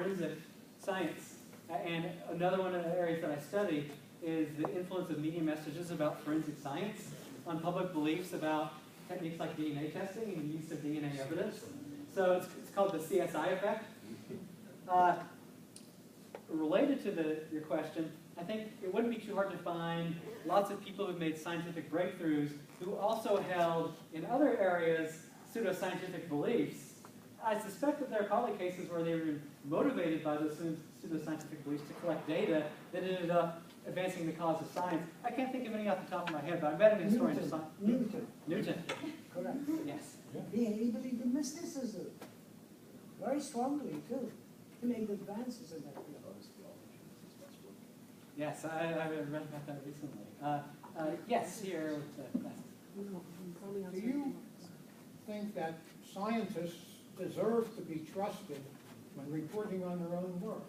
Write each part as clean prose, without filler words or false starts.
forensic science. And another one of the areas that I study is the influence of media messages about forensic science on public beliefs about techniques like DNA testing and use of DNA evidence. So it's called the CSI effect. Related to your question, I think it wouldn't be too hard to find lots of people who've made scientific breakthroughs who also held, in other areas, pseudoscientific beliefs. I suspect that there are probably cases where they were motivated by those pseudoscientific beliefs to collect data that ended up advancing the cause of science. I can't think of any off the top of my head, but I bet an historian just Newton. Correct. Yes. He believed in mysticism very strongly too. He made advances in that field. Yes, I read about that recently. Yes, here with the glasses. Do you think that scientists deserve to be trusted when reporting on their own work?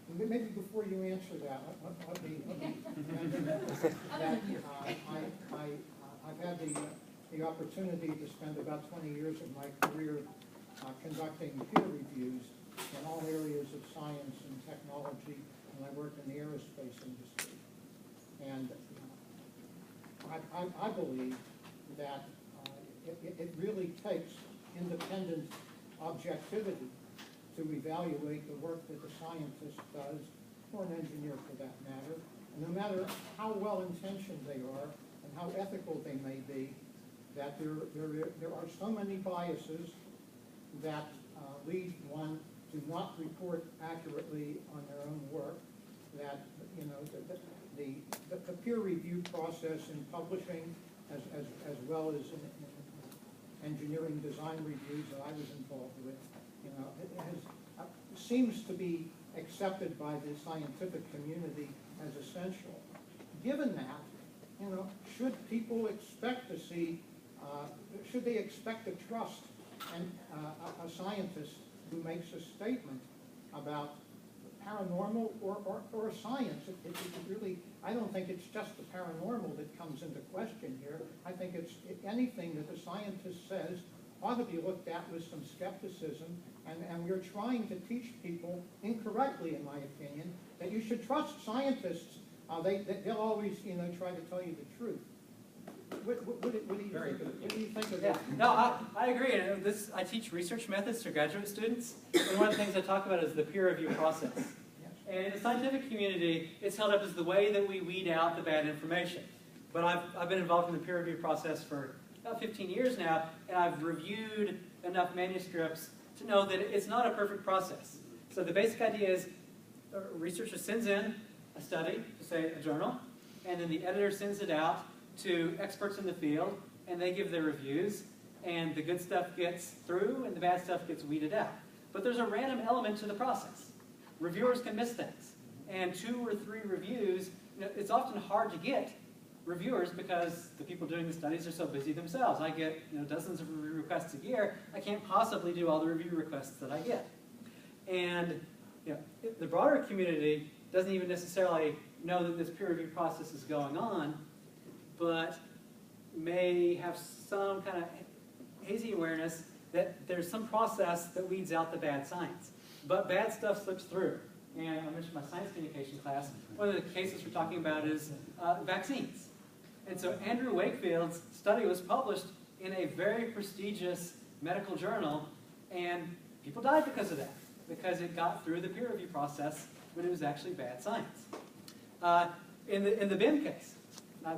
And maybe before you answer that, let me mention that I've had the opportunity to spend about 20 years of my career conducting peer reviews in all areas of science and technology, and I worked in the aerospace industry. And I believe that it really takes independent objectivity to evaluate the work that a scientist does, or an engineer for that matter. And no matter how well-intentioned they are and how ethical they may be, that there are so many biases that lead one to not report accurately on their own work, that the peer review process in publishing, as well as in engineering design reviews that I was involved with, seems to be accepted by the scientific community as essential. Given that, should people expect to see, should they expect to trust a scientist who makes a statement about paranormal or science? It really, I don't think it's just the paranormal that comes into question here. I think it's anything that the scientist says ought to be looked at with some skepticism, and we're trying to teach people, incorrectly in my opinion, that you should trust scientists. They'll always try to tell you the truth. What do you think of that? No, I agree. And I teach research methods to graduate students, and one of the things I talk about is the peer review process. And in the scientific community, it's held up as the way that we weed out the bad information. But I've been involved in the peer review process for about 15 years now, and I've reviewed enough manuscripts to know that it's not a perfect process. So the basic idea is a researcher sends in a study, to say a journal, and then the editor sends it out to experts in the field, and they give their reviews, and the good stuff gets through, and the bad stuff gets weeded out. But there's a random element to the process. Reviewers can miss things, and 2 or 3 reviews, it's often hard to get reviewers because the people doing the studies are so busy themselves. I get dozens of review requests a year. I can't possibly do all the review requests that I get. And the broader community doesn't even necessarily know that this peer review process is going on, but may have some kind of hazy awareness that there's some process that weeds out the bad science. But bad stuff slips through. And I mentioned my science communication class. One of the cases we're talking about is vaccines. And so Andrew Wakefield's study was published in a very prestigious medical journal, and people died because of that, because it got through the peer review process, but it was actually bad science. In the BIM case,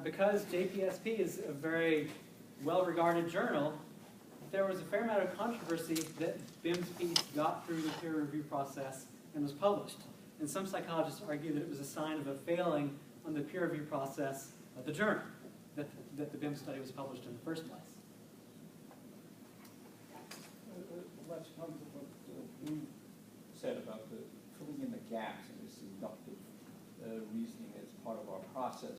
because JPSP is a very well-regarded journal, there was a fair amount of controversy that BIM's piece got through the peer review process and was published. And some psychologists argue that it was a sign of a failing on the peer review process of the journal, that the BIM study was published in the first place. Let's come to what you said about filling in the gaps in this inductive reasoning as part of our process.